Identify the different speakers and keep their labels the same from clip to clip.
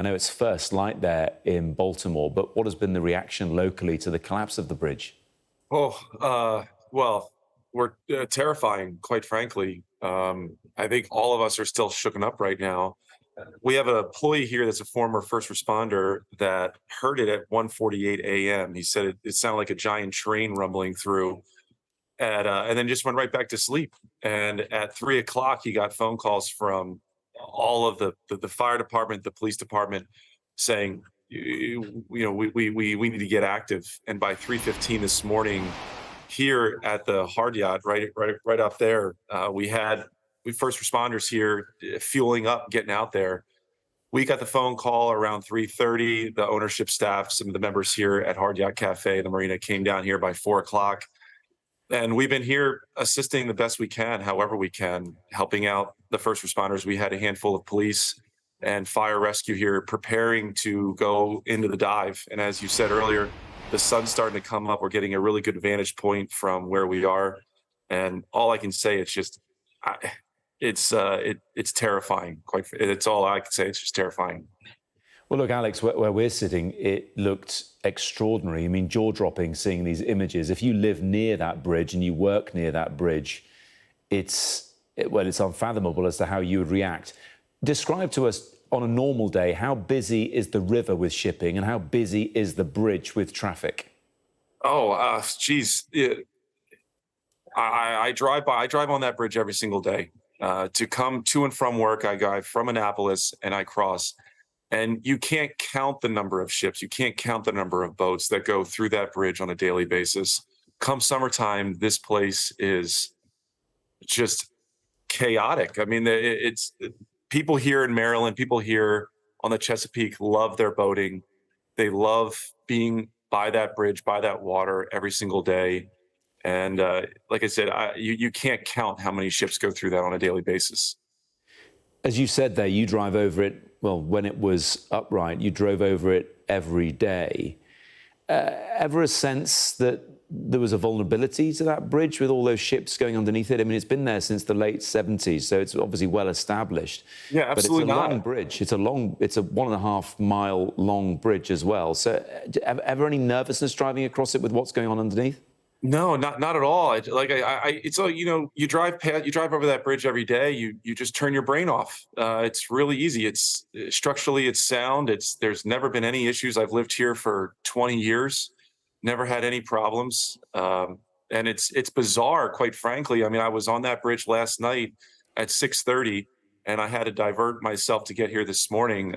Speaker 1: I know it's first light there in Baltimore, but what has been the reaction locally to the collapse of the bridge?
Speaker 2: Well, we're terrifying, quite frankly. I think all of us are still shooken up right now. We have an employee here that's a former first responder that heard it at 1:48 a.m. He said it sounded like a giant train rumbling through, and then just went right back to sleep. And at 3 o'clock, he got phone calls from all of the fire department, the police department, saying, we need to get active. And by 3:15 this morning, here at the Hard Yacht, right up there, we first responders here fueling up, getting out there. We got the phone call around 3:30. The ownership staff, some of the members here at Hard Yacht Cafe, the marina, came down here by 4 o'clock. And we've been here assisting the best we can, however we can, helping out the first responders. We had a handful of police and fire rescue here preparing to go into the dive. And as you said earlier, the sun's starting to come up. We're getting a really good vantage point from where we are. And all I can say, it's just, it's terrifying. It's all I can say. It's just terrifying.
Speaker 1: Well, look, Alex, where we're sitting, it looked extraordinary. I mean, jaw-dropping seeing these images. If you live near that bridge and you work near that bridge, it's unfathomable as to how you would react. Describe to us, on a normal day, how busy is the river with shipping and how busy is the bridge with traffic?
Speaker 2: Geez. I drive on that bridge every single day. To come to and from work, I drive from Annapolis and I cross. And you can't count the number of ships. You can't count the number of boats that go through that bridge on a daily basis. Come summertime, this place is just chaotic. I mean, it's people here in Maryland, people here on the Chesapeake love their boating. They love being by that bridge, by that water every single day. And like I said, you can't count how many ships go through that on a daily basis.
Speaker 1: As you said there, you drive over it, well, when it was upright, you drove over it every day. Ever a sense that there was a vulnerability to that bridge with all those ships going underneath it? I mean, it's been there since the late 70s, so it's obviously well established.
Speaker 2: Yeah, absolutely.
Speaker 1: But it's a long bridge. It's a 1.5 mile long bridge as well. So ever any nervousness driving across it with what's going on underneath?
Speaker 2: No, not at all. It's all, you drive over that bridge every day. You just turn your brain off. It's really easy. It's structurally, it's sound. There's never been any issues. I've lived here for 20 years, never had any problems. And it's bizarre, quite frankly. I mean, I was on that bridge last night at 6:30, and I had to divert myself to get here this morning.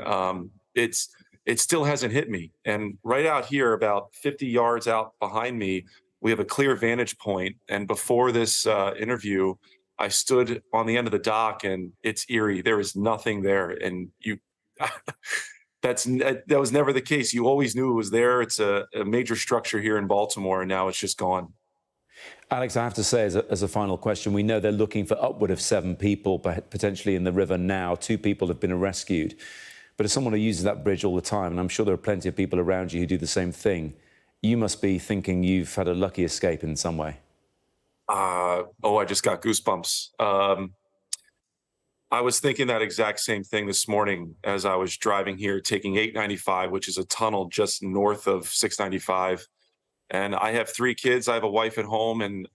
Speaker 2: It still hasn't hit me. And right out here, about 50 yards out behind me, we have a clear vantage point. And before this interview, I stood on the end of the dock, and it's eerie. There is nothing there. And that was never the case. You always knew it was there. It's a major structure here in Baltimore, and now it's just gone.
Speaker 1: Alex, I have to say, as a final question, we know they're looking for upward of 7 people potentially in the river now. 2 people have been rescued. But as someone who uses that bridge all the time, and I'm sure there are plenty of people around you who do the same thing, you must be thinking you've had a lucky escape in some way.
Speaker 2: I just got goosebumps. I was thinking that exact same thing this morning as I was driving here, taking 895, which is a tunnel just north of 695. And I have 3 kids. I have a wife at home, and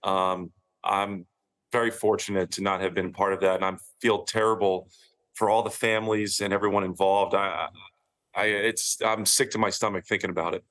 Speaker 2: I'm very fortunate to not have been part of that. And I feel terrible for all the families and everyone involved. I'm sick to my stomach thinking about it.